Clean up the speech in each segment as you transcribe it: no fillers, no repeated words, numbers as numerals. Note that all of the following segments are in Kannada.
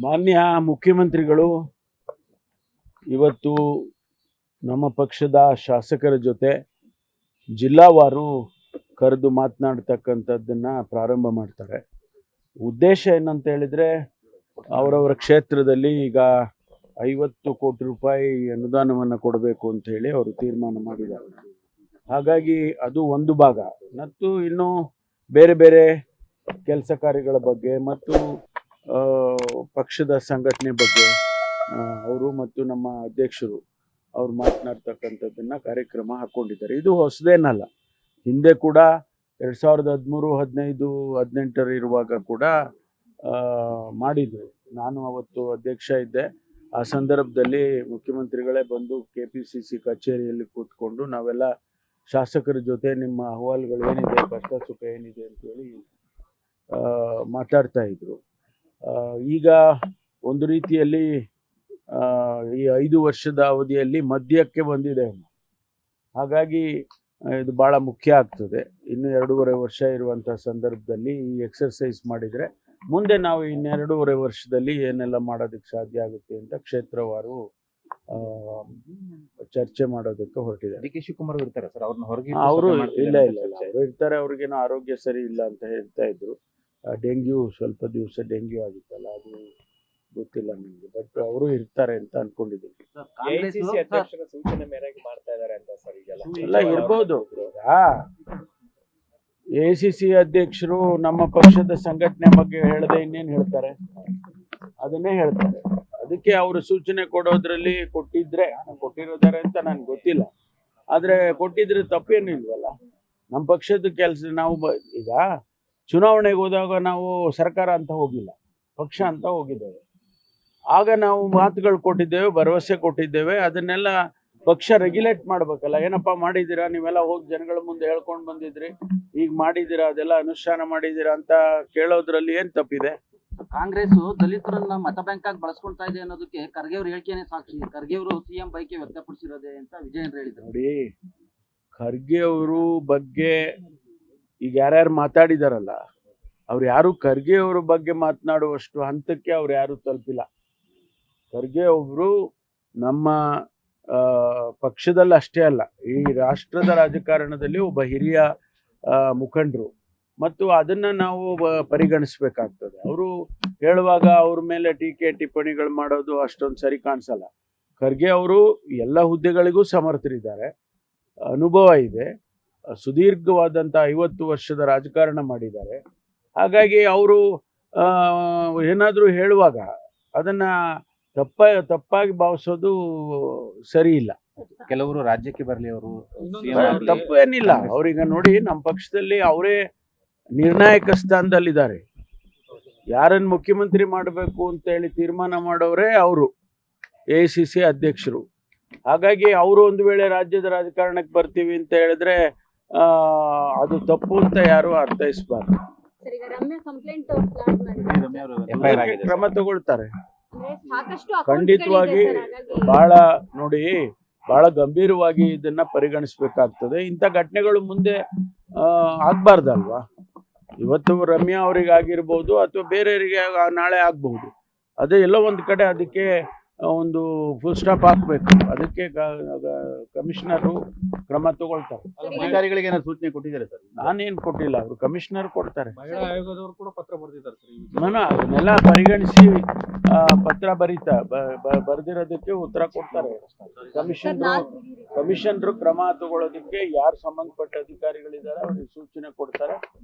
ಮಾನ್ಯ ಮುಖ್ಯಮಂತ್ರಿಗಳು ಇವತ್ತು ನಮ್ಮ ಪಕ್ಷದ ಶಾಸಕರ ಜೊತೆ ಜಿಲ್ಲಾವಾರು ಕರೆದು ಮಾತನಾಡ್ತಕ್ಕಂಥದ್ದನ್ನ ಪ್ರಾರಂಭ ಮಾಡ್ತಾರೆ. ಉದ್ದೇಶ ಏನಂತ ಹೇಳಿದ್ರೆ, ಅವರವರ ಕ್ಷೇತ್ರದಲ್ಲಿ ಈಗ 50 ಕೋಟಿ ರೂಪಾಯಿ ಅನುದಾನವನ್ನು ಕೊಡಬೇಕು ಅಂತ ಹೇಳಿ ಅವರು ತೀರ್ಮಾನ ಮಾಡಿದ್ದಾರೆ. ಹಾಗಾಗಿ ಅದು ಒಂದು ಭಾಗ. ಮತ್ತು ಇನ್ನು ಬೇರೆ ಬೇರೆ ಕೆಲಸ ಕಾರ್ಯಗಳ ಬಗ್ಗೆ ಮತ್ತು ಪಕ್ಷದ ಸಂಘಟನೆ ಬಗ್ಗೆ ಅವರು ಮತ್ತು ನಮ್ಮ ಅಧ್ಯಕ್ಷರು ಅವ್ರು ಮಾತನಾಡ್ತಕ್ಕಂಥದ್ದನ್ನ ಕಾರ್ಯಕ್ರಮ ಹಾಕ್ಕೊಂಡಿದ್ದಾರೆ. ಇದು ಹೊಸದೇನಲ್ಲ. ಹಿಂದೆ ಕೂಡ 2013, 15, 18 ಇರುವಾಗ ಕೂಡ ಮಾಡಿದ್ರು. ನಾನು ಅವತ್ತು ಅಧ್ಯಕ್ಷ ಇದ್ದೆ. ಆ ಸಂದರ್ಭದಲ್ಲಿ ಮುಖ್ಯಮಂತ್ರಿಗಳೇ ಬಂದು KPCC ಕಚೇರಿಯಲ್ಲಿ ಕೂತ್ಕೊಂಡು ನಾವೆಲ್ಲ ಶಾಸಕರ ಜೊತೆ ನಿಮ್ಮ ಅಹವಾಲುಗಳು ಏನಿದೆ, ಕಷ್ಟ ಸುಖ ಏನಿದೆ ಅಂತೇಳಿ ಮಾತಾಡ್ತಾ ಇದ್ರು. ಈಗ ಒಂದು ರೀತಿಯಲ್ಲಿ ಈ 5 ವರ್ಷದ ಅವಧಿಯಲ್ಲಿ ಮಧ್ಯಕ್ಕೆ ಬಂದಿದೆ. ಹಾಗಾಗಿ ಇದು ಭಾಳ ಮುಖ್ಯ ಆಗ್ತದೆ. ಇನ್ನು 2.5 ವರ್ಷ ಇರುವಂಥ ಸಂದರ್ಭದಲ್ಲಿ ಈ ಎಕ್ಸರ್ಸೈಸ್ ಮಾಡಿದರೆ ಮುಂದೆ ನಾವು ಇನ್ನು 2.5 ವರ್ಷದಲ್ಲಿ ಏನೆಲ್ಲ ಮಾಡೋದಕ್ಕೆ ಸಾಧ್ಯ ಆಗುತ್ತೆ ಅಂತ ಕ್ಷೇತ್ರವಾರು ಚರ್ಚೆ ಮಾಡೋದಕ್ಕೆ ಹೊರಟಿದ್ದಾರೆ. DK ಶಿವಕುಮಾರ್ ಇರ್ತಾರೆ ಸರ್, ಅವ್ರನ್ನ ಹೊರಗೆ ಅವರು ಇಲ್ಲ ಅವರು ಇರ್ತಾರೆ. ಅವ್ರಿಗೇನೋ ಆರೋಗ್ಯ ಸರಿ ಇಲ್ಲ ಅಂತ ಹೇಳ್ತಾ ಇದ್ರು. ಡೆಂಗ್ಯೂ ಸ್ವಲ್ಪ ದಿವಸ ಡೆಂಗ್ಯೂ ಆಗಿತ್ತಲ್ಲ, ಅದು ಗೊತ್ತಿಲ್ಲ ನನಗೆ. ಬಟ್ ಅವರು ಇರ್ತಾರೆ ಅಂತ ಅನ್ಕೊಂಡಿದ್ದೀನಿ. ಸೂಚನೆ ಮೇರೆಗೆ ಮಾಡ್ತಾ ಇದ್ದಾರೆ ಅಂತ ಸರ್ ಎಲ್ಲ ಇರ್ಬೋದು. ACC ಅಧ್ಯಕ್ಷರು ನಮ್ಮ ಪಕ್ಷದ ಸಂಘಟನೆ ಬಗ್ಗೆ ಹೇಳದೆ ಇನ್ನೇನು ಹೇಳ್ತಾರೆ? ಅದನ್ನೇ ಹೇಳ್ತಾರೆ. ಅದಕ್ಕೆ ಅವರು ಸೂಚನೆ ಕೊಡೋದ್ರಲ್ಲಿ ಕೊಟ್ಟಿರೋದಾರೆ ಅಂತ ನನ್ಗೆ ಗೊತ್ತಿಲ್ಲ. ಆದ್ರೆ ಕೊಟ್ಟಿದ್ರೆ ತಪ್ಪೇನು ಇಲ್ವಲ್ಲ. ನಮ್ಮ ಪಕ್ಷದ ಕೆಲಸ ನಾವು ಈಗ ಚುನಾವಣೆಗೆ ಹೋದಾಗ ನಾವು ಸರ್ಕಾರ ಅಂತ ಹೋಗಿಲ್ಲ, ಪಕ್ಷ ಅಂತ ಹೋಗಿದ್ದೇವೆ. ಆಗ ನಾವು ಮಾತುಗಳು ಕೊಟ್ಟಿದ್ದೇವೆ, ಭರವಸೆ ಕೊಟ್ಟಿದ್ದೇವೆ. ಅದನ್ನೆಲ್ಲ ಪಕ್ಷ ರೆಗ್ಯುಲೇಟ್ ಮಾಡ್ಬೇಕಲ್ಲ. ಏನಪ್ಪಾ ಮಾಡಿದ್ದೀರಾ, ನೀವೆಲ್ಲ ಹೋಗಿ ಜನಗಳ ಮುಂದೆ ಹೇಳ್ಕೊಂಡು ಬಂದಿದ್ರಿ, ಈಗ ಮಾಡಿದ್ದೀರಾ, ಅದೆಲ್ಲ ಅನುಷ್ಠಾನ ಮಾಡಿದ್ದೀರಾ ಅಂತ ಕೇಳೋದ್ರಲ್ಲಿ ಏನ್ ತಪ್ಪಿದೆ? ಕಾಂಗ್ರೆಸ್ ದಲಿತರನ್ನ ಮತ ಬ್ಯಾಂಕ್ ಆಗಿ ಬಳಸ್ಕೊಳ್ತಾ ಇದೆ ಅನ್ನೋದಕ್ಕೆ ಖರ್ಗೆ ಅವ್ರ ಹೇಳಿಕೆನೇ ಸಾಕ್ಷಿ. ಖರ್ಗೆ ಅವರು CM ಬೈಕೆ ವ್ಯಕ್ತಪಡಿಸಿರೋದೆ ಅಂತ ವಿಜಯೇಂದ್ರ ಹೇಳಿದ್ರು. ನೋಡಿ, ಖರ್ಗೆ ಅವರು ಬಗ್ಗೆ ಈಗ ಯಾರ್ಯಾರು ಮಾತಾಡಿದಾರಲ್ಲ, ಅವ್ರು ಯಾರು ಖರ್ಗೆ ಅವ್ರ ಬಗ್ಗೆ ಮಾತನಾಡುವಷ್ಟು ಹಂತಕ್ಕೆ ಅವ್ರು ಯಾರು ತಲುಪಿಲ್ಲ. ಖರ್ಗೆ ಒಬ್ರು ನಮ್ಮ ಪಕ್ಷದಲ್ಲಿ ಅಷ್ಟೇ ಅಲ್ಲ, ಈ ರಾಷ್ಟ್ರದ ರಾಜಕಾರಣದಲ್ಲಿ ಒಬ್ಬ ಹಿರಿಯ ಮುಖಂಡರು. ಮತ್ತು ಅದನ್ನ ನಾವು ಪರಿಗಣಿಸ್ಬೇಕಾಗ್ತದೆ. ಅವರು ಹೇಳುವಾಗ ಅವ್ರ ಮೇಲೆ ಟೀಕೆ ಟಿಪ್ಪಣಿಗಳು ಮಾಡೋದು ಅಷ್ಟೊಂದು ಸರಿ ಕಾಣಿಸಲ್ಲ. ಖರ್ಗೆ ಅವರು ಎಲ್ಲ ಹುದ್ದೆಗಳಿಗೂ ಸಮರ್ಥರಿದ್ದಾರೆ, ಅನುಭವ ಇದೆ, ಸುದೀರ್ಘವಾದಂಥ 50 ವರ್ಷದ ರಾಜಕಾರಣ ಮಾಡಿದ್ದಾರೆ. ಹಾಗಾಗಿ ಅವರು ಏನಾದರೂ ಹೇಳುವಾಗ ಅದನ್ನ ತಪ್ಪಾಗಿ ಭಾವಿಸೋದು ಸರಿ ಇಲ್ಲ. ಕೆಲವರು ರಾಜ್ಯಕ್ಕೆ ಬರಲಿ, ಅವರು ತಪ್ಪು ಏನಿಲ್ಲ. ಅವ್ರೀಗ ನೋಡಿ, ನಮ್ಮ ಪಕ್ಷದಲ್ಲಿ ಅವರೇ ನಿರ್ಣಾಯಕ ಸ್ಥಾನದಲ್ಲಿದ್ದಾರೆ. ಯಾರನ್ನು ಮುಖ್ಯಮಂತ್ರಿ ಮಾಡಬೇಕು ಅಂತ ಹೇಳಿ ತೀರ್ಮಾನ ಮಾಡೋರೇ ಅವರು, ACC ಅಧ್ಯಕ್ಷರು. ಹಾಗಾಗಿ ಅವರು ಒಂದು ವೇಳೆ ರಾಜ್ಯದ ರಾಜಕಾರಣಕ್ಕೆ ಬರ್ತೀವಿ ಅಂತ ಹೇಳಿದ್ರೆ ಅದು ತಪ್ಪು ಅಂತ ಯಾರು ಅರ್ಥೈಸಬಾರ್ದು. ಕ್ರಮ ತಗೊಳ್ತಾರೆ ಖಂಡಿತವಾಗಿ. ಬಹಳ ಗಂಭೀರವಾಗಿ ಇದನ್ನ ಪರಿಗಣಿಸ್ಬೇಕಾಗ್ತದೆ. ಇಂಥ ಘಟನೆಗಳು ಮುಂದೆ ಆಗ್ಬಾರ್ದಲ್ವಾ? ಇವತ್ತು ರಮ್ಯಾ ಅವರಿಗೆ ಆಗಿರ್ಬೋದು ಅಥವಾ ಬೇರೆಯವರಿಗೆ ನಾಳೆ ಆಗ್ಬಹುದು. ಅದೇ ಎಲ್ಲೋ ಒಂದು ಕಡೆ ಅದಕ್ಕೆ ಒಂದು ಫುಲ್ ಸ್ಟಾಪ್ ಹಾಕ್ಬೇಕು. ಅದಕ್ಕೆ ಕಮಿಷನರು ಕ್ರಮ ತಗೊಳ್ತಾರೆ. ಅಧಿಕಾರಿಗಳಿಗೆ ಏನಾದ್ರು ಸೂಚನೆ ಕೊಟ್ಟಿದ್ದಾರೆ ಸರ್? ನಾನೇನು ಕೊಟ್ಟಿಲ್ಲ, ಅವರು ಕಮಿಷನರ್ ಕೊಡ್ತಾರೆ. ಮಹಿಳಾ ಆಯೋಗದವರು ಕೂಡ ಪತ್ರ ಬರೆದಿದ್ದಾರೆ ಸರ್. ನಾನು ಅದನ್ನೆಲ್ಲ ಪರಿಗಣಿಸಿ ಪತ್ರ ಬರೆದಿರೋದಕ್ಕೆ ಉತ್ತರ ಕೊಡ್ತಾರೆ. ಕಮಿಷನರು ಕ್ರಮ ತಗೊಳ್ಳೋದಕ್ಕೆ ಯಾರು ಸಂಬಂಧಪಟ್ಟ ಅಧಿಕಾರಿಗಳಿದ್ದಾರೆ ಅವ್ರಿಗೆ ಸೂಚನೆ ಕೊಡ್ತಾರೆ.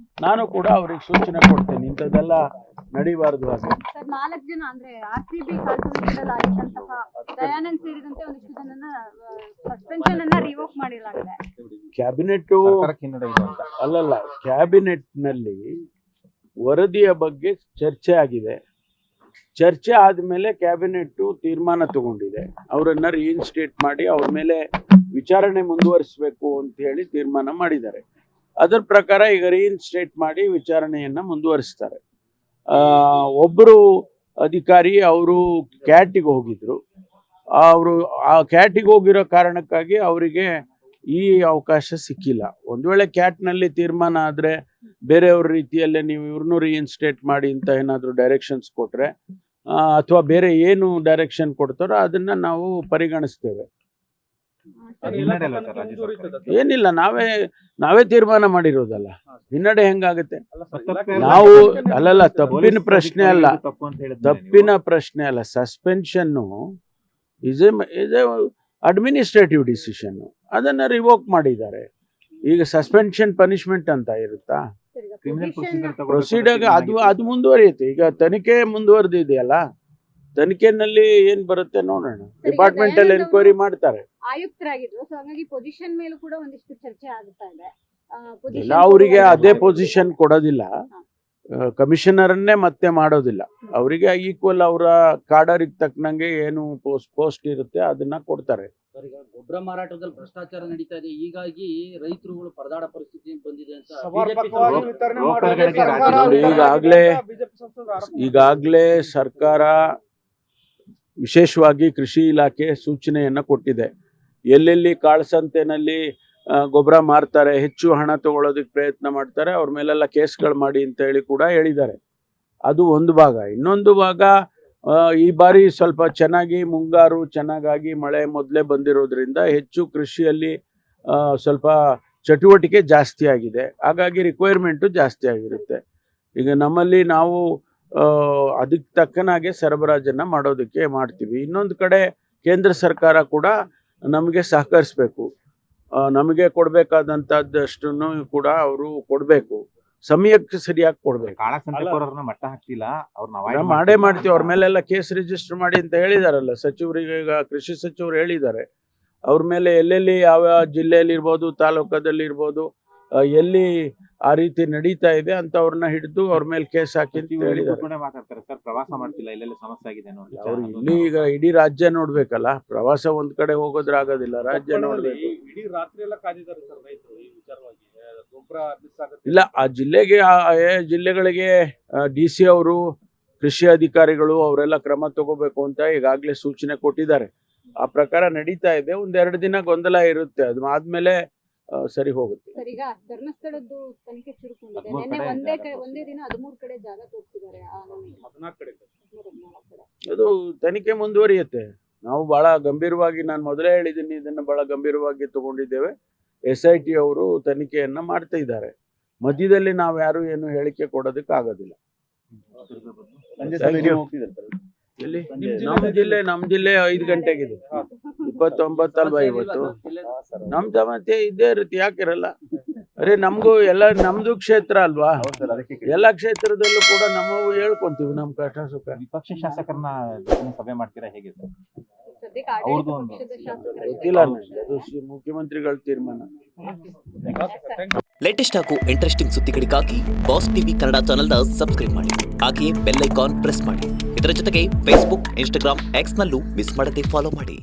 ನಾನು ಕೂಡ ಅವ್ರಿಗೆ ಸೂಚನೆ ಕೊಡ್ತೇನೆ, ಇಂಥದ್ದೆಲ್ಲ ನಡೀಬಾರ್ದು. ಹಾಗೆ 4 ಜನ ಅಂದ್ರೆ RCB ದಯಾನಂದ್ ಸೇರಿದಂತೆ ಒಂದಿಷ್ಟು ಜನನ ಸಸ್ಪೆನ್ಷನ್ ಅನ್ನ ರಿವೋಕ್ ಮಾಡಿಲಾಗಿದೆ. ಕ್ಯಾಬಿನೆಟ್ ಅಲ್ಲಲ್ಲ, ಕ್ಯಾಬಿನೆಟ್ ನಲ್ಲಿ ವರದಿಯ ಬಗ್ಗೆ ಚರ್ಚೆ ಆಗಿದೆ. ಚರ್ಚೆ ಆದ್ಮೇಲೆ ಕ್ಯಾಬಿನೆಟ್ ತೀರ್ಮಾನ ತಗೊಂಡಿದೆ. ಅವರನ್ನ ರೀಇನ್ಸ್ಟೇಟ್ ಮಾಡಿ ಅವ್ರ ಮೇಲೆ ವಿಚಾರಣೆ ಮುಂದುವರಿಸಬೇಕು ಅಂತ ಹೇಳಿ ತೀರ್ಮಾನ ಮಾಡಿದ್ದಾರೆ. ಅದರ ಪ್ರಕಾರ ಈಗ ರೀಇನ್ಸ್ಟೇಟ್ ಮಾಡಿ ವಿಚಾರಣೆಯನ್ನ ಮುಂದುವರಿಸ್ತಾರೆ. ಒಬ್ಬರು ಅಧಿಕಾರಿ ಅವರು ಕ್ಯಾಟಿಗೆ ಹೋಗಿದ್ರು. ಅವರು ಆ ಕ್ಯಾಟಿಗೆ ಹೋಗಿರೋ ಕಾರಣಕ್ಕಾಗಿ ಅವರಿಗೆ ಈ ಅವಕಾಶ ಸಿಕ್ಕಿಲ್ಲ. ಒಂದು ವೇಳೆ ಕ್ಯಾಟ್ನಲ್ಲಿ ತೀರ್ಮಾನ ಆದರೆ ಬೇರೆಯವ್ರ ರೀತಿಯಲ್ಲೇ ನೀವು ಇವ್ರನ್ನೂ ರೀಇನ್ಸ್ಟೇಟ್ ಮಾಡಿ ಅಂತ ಏನಾದರೂ ಡೈರೆಕ್ಷನ್ಸ್ ಕೊಟ್ಟರೆ ಅಥವಾ ಬೇರೆ ಏನು ಡೈರೆಕ್ಷನ್ ಕೊಡ್ತಾರೋ ಅದನ್ನು ನಾವು ಪರಿಗಣಿಸ್ತೇವೆ. ಹಿನ್ನಡೆ ಅಲ್ವಾ ಸರ್ ರಾಜ್ಯ ಸರ್ಕಾರ? ಏನಿಲ್ಲ, ನಾವೇ ತೀರ್ಮಾನ ಮಾಡಿರೋದಲ್ಲ, ಹಿನ್ನಡೆ ಹೆಂಗಾಗುತ್ತೆ? ನಾವು ಅಲ್ಲಲ್ಲ, ತಪ್ಪಿನ ಪ್ರಶ್ನೆ ಅಲ್ಲ, ತಪ್ಪು ಅಂತ ಹೇಳಿದ್ಮೇಲೆ ತಪ್ಪಿನ ಪ್ರಶ್ನೆ ಅಲ್ಲ. Suspension is A administrative decision, ಅದನ್ನು ರಿವೋಕ್ ಮಾಡಿದ್ದಾರೆ. ಈಗ ಸಸ್ಪೆನ್ಷನ್ ಪನಿಷ್ಮೆಂಟ್ ಅಂತ ಇರುತ್ತಾ? ಕ್ರಿಮಿನಲ್ ಪ್ರೊಸೀಡರ್ ಅದು ಮುಂದುವರಿಯುತ್ತೆ. ಈಗ ತನಿಖೆ ಮುಂದುವರೆದಿದೆಯಲ್ಲ, ತನಿಖೆನಲ್ಲಿ ಏನ್ ಬರುತ್ತೆ ನೋಡೋಣ. ಡಿಪಾರ್ಟ್ಮೆಂಟಲ್ ಎನ್ಕ್ವೈರಿ ಮಾಡ್ತಾರೆ. ಆಯುಕ್ತರಾಗಿದ್ರು, ಸೊ ಹಾಗಾಗಿ ಪೊಸಿಷನ್ ಮೇಲೂ ಕೂಡ ಒಂದಿಷ್ಟು ಚರ್ಚೆ ಆಗ್ತಾ ಇದೆ. ಇಲ್ಲ, ಅವರಿಗೆ ಅದೇ ಪೊಸಿಷನ್ ಕೊಡೋದಿಲ್ಲ, ಕಮಿಷನರನ್ನೇ ಮತ್ತೆ ಮಾಡೋದಿಲ್ಲ. ಅವರಿಗೆ ಈಕ್ವಲ್ ಅವರ ಕಾಡರಿಗೆ ತಕ್ಕನಂಗೆ ಏನು ಪೋಸ್ಟ್ ಇರುತ್ತೆ ಅದನ್ನ ಕೊಡ್ತಾರೆ. ಸರ್, ಈಗ ಗೊಬ್ಬರ ಮಾರಾಟದಲ್ಲಿ ಭ್ರಷ್ಟಾಚಾರ ನಡೀತಾ ಇದೆ, ಹೀಗಾಗಿ ರೈತರುಗಳು ಪರದಾಡ ಪರಿಸ್ಥಿತಿ ಬಂದಿದೆ ಅಂತ ನೋಡಿ, ಈಗಾಗಲೇ ಸರ್ಕಾರ ವಿಶೇಷವಾಗಿ ಕೃಷಿ ಇಲಾಖೆ ಸೂಚನೆಯನ್ನು ಕೊಟ್ಟಿದೆ. ಎಲ್ಲೆಲ್ಲಿ ಕಾಳಸಂತೆನಲ್ಲಿ ಗೊಬ್ಬರ ಮಾರ್ತಾರೆ, ಹೆಚ್ಚು ಹಣ ತಗೊಳ್ಳೋದಕ್ಕೆ ಪ್ರಯತ್ನ ಮಾಡ್ತಾರೆ, ಅವ್ರ ಮೇಲೆಲ್ಲ ಕೇಸ್ಗಳು ಮಾಡಿ ಅಂತ ಹೇಳಿ ಕೂಡ ಹೇಳಿದ್ದಾರೆ. ಅದು ಒಂದು ಭಾಗ. ಇನ್ನೊಂದು ಭಾಗ, ಈ ಬಾರಿ ಸ್ವಲ್ಪ ಚೆನ್ನಾಗಿ ಮುಂಗಾರು ಚೆನ್ನಾಗಾಗಿ ಮಳೆ ಮೊದಲೇ ಬಂದಿರೋದ್ರಿಂದ ಹೆಚ್ಚು ಕೃಷಿಯಲ್ಲಿ ಸ್ವಲ್ಪ ಚಟುವಟಿಕೆ ಜಾಸ್ತಿ ಆಗಿದೆ. ಹಾಗಾಗಿ ರಿಕ್ವೈರ್ಮೆಂಟು ಜಾಸ್ತಿ ಆಗಿರುತ್ತೆ. ಈಗ ನಮ್ಮಲ್ಲಿ ನಾವು ಅದಕ್ಕೆ ತಕ್ಕನಾಗೆ ಸರಬರಾಜನ್ನು ಮಾಡೋದಕ್ಕೆ ಮಾಡ್ತೀವಿ. ಇನ್ನೊಂದು ಕಡೆ ಕೇಂದ್ರ ಸರ್ಕಾರ ಕೂಡ ನಮಗೆ ಸಹಕರಿಸಬೇಕು. ನಮಗೆ ಕೊಡಬೇಕಾದಂಥದ್ದಷ್ಟನ್ನು ಕೂಡ ಅವರು ಕೊಡಬೇಕು, ಸಮಯಕ್ಕೆ ಸರಿಯಾಗಿ ಕೊಡಬೇಕು. ಕಾಳಸಂತೆಕೋರರನ್ನ ಮಟ್ಟ ಹಾಕ್ತಿಲ್ಲ, ಅವ್ರನ್ನ ಮಾಡೇ ಮಾಡ್ತೀವಿ. ಅವ್ರ ಮೇಲೆಲ್ಲ ಕೇಸ್ ರಿಜಿಸ್ಟರ್ ಮಾಡಿ ಅಂತ ಹೇಳಿದಾರಲ್ಲ ಸಚಿವರಿಗೆ. ಈಗ ಕೃಷಿ ಸಚಿವರು ಹೇಳಿದ್ದಾರೆ, ಅವ್ರ ಮೇಲೆ ಎಲ್ಲೆಲ್ಲಿ ಯಾವ ಜಿಲ್ಲೆಯಲ್ಲಿ ಇರ್ಬೋದು, ತಾಲೂಕದಲ್ಲಿ ಇರ್ಬೋದು, ಎಲ್ಲಿ ಆ ರೀತಿ ನಡೀತಾ ಇದೆ ಅಂತ ಅವ್ರನ್ನ ಹಿಡಿದು ಅವ್ರ ಮೇಲೆ ಕೇಸ್ ಹಾಕಿ ಅಂತ ಹೇಳಿದ್ದಾರೆ. ಮಾತಾಡ್ತಾರೆ ಸರ್, ಪ್ರವಾಸ ಮಾಡ್ತಿಲ್ಲ, ಇಲ್ಲೆಲ್ಲ ಸಮಸ್ಯೆ ಆಗಿದೆ ಅನ್ನೋ ಅವ್ರು ಇಲ್ಲಿ ಈಗ ಇಡೀ ರಾಜ್ಯ ನೋಡ್ಬೇಕಲ್ಲ, ಪ್ರವಾಸ ಒಂದ್ ಕಡೆ ಹೋಗೋದ್ರಾಗೋದಿಲ್ಲ, ರಾಜ್ಯ ನೋಡ್ಬೇಕು. ಇಡೀ ರಾತ್ರಿ ಎಲ್ಲ ಕಾದಿದ್ದಾರೆ ಸರ್ ರೈತರು ಈ ವಿಚಾರವಾಗಿ. ಗೊಬ್ಬರ ಮಿಸ್ ಆಗುತ್ತೆ ಇಲ್ಲ, ಆ ಜಿಲ್ಲೆಗಳಿಗೆ DC ಅವರು, ಕೃಷಿ ಅಧಿಕಾರಿಗಳು ಅವರೆಲ್ಲ ಕ್ರಮ ತಗೋಬೇಕು ಅಂತ ಈಗಾಗಲೇ ಸೂಚನೆ ಕೊಟ್ಟಿದ್ದಾರೆ. ಆ ಪ್ರಕಾರ ನಡೀತಾ ಇದೆ. 1-2 ದಿನ ಗೊಂದಲ ಇರುತ್ತೆ, ಅದು ಆದ್ಮೇಲೆ ಸರಿ ಹೋಗುತ್ತೆ. ಸರ್, ಈಗ ಧರ್ಮಸ್ಥಳದ್ದು ತನಿಖೆ ಚುರುಕೊಂಡಿದೆ. 13 ನಿನ್ನೆ ಕಡೆ ಒಂದೇ ದಿನ 13 ಕಡೆ ಜಾಗ ತೋರಿಸಿದ್ದಾರೆ. 14 ಕಡೆ. ಅದು ತನಿಖೆ ಮುಂದುವರಿಯುತ್ತೆ. ನಾವು ಬಹಳ ಗಂಭೀರವಾಗಿ, ನಾನು ಮೊದಲೇ ಹೇಳಿದ್ದೀನಿ, ಇದನ್ನು ಬಹಳ ಗಂಭೀರವಾಗಿ ತಗೊಂಡಿದ್ದೇವೆ. SIT ಅವರು ತನಿಖೆಯನ್ನ ಮಾಡ್ತಾ ಇದ್ದಾರೆ. ಮಧ್ಯದಲ್ಲಿ ನಾವು ಯಾರು ಏನು ಹೇಳಿಕೆ ಕೊಡೋದಕ್ಕೆ ಆಗೋದಿಲ್ಲ. ಎಲ್ಲಿ? ನಮ್ಮ ಜಿಲ್ಲೆ 5 ಗಂಟೆಗಿದೆ. 29 ಅಲ್ವಾ ಇವತ್ತು? ಮತ್ತೆ ಇದೇ ರೀತಿ ಯಾಕಿರಲ್ಲ? ಅರೆ, ನಮಗೂ ಎಲ್ಲ ನಮ್ದು ಕ್ಷೇತ್ರ ಅಲ್ವಾ? ಎಲ್ಲ ಕ್ಷೇತ್ರದಲ್ಲೂ ಕೂಡ ನಮ್ಮವು ಹೇಳ್ಕೊಂತೀವಿ ನಮ್ಮ ಕಷ್ಟ ಸುಖ. ವಿಪಕ್ಷ ಶಾಸಕರನ್ನ ಸಭೆ ಮಾಡ್ತೀರಾ ಹೇಗೆ ಸರ್? ಸದ್ಯಕ್ಕೆ ಅವ್ರದ್ದು ಆಡಳಿತ ಒಂದು ಪಕ್ಷದ ಶಾಸಕರು ಗೊತ್ತಿಲ್ಲ ನನಗೆ, ಅದು ಮುಖ್ಯಮಂತ್ರಿಗಳ ತೀರ್ಮಾನ. ಲೇಟೆಸ್ಟ್ ಹಾಗೂ ಇಂಟ್ರೆಸ್ಟಿಂಗ್ ಸುದ್ದಿಗಳಿಗಾಗಿ ಬಾಸ್ ಟಿವಿ ಕನ್ನಡ ಚಾನೆಲ್ನ ಸಬ್ಸ್ಕ್ರೈಬ್ ಮಾಡಿ. ಹಾಗೆಯೇ ಬೆಲ್ ಐಕಾನ್ ಪ್ರೆಸ್ ಮಾಡಿ. ಇದರ ಜೊತೆಗೆ ಫೇಸ್ಬುಕ್, ಇನ್ಸ್ಟಾಗ್ರಾಮ್, ಎಕ್ಸ್ನಲ್ಲೂ ಮಿಸ್ ಮಾಡದೆ ಫಾಲೋ ಮಾಡಿ.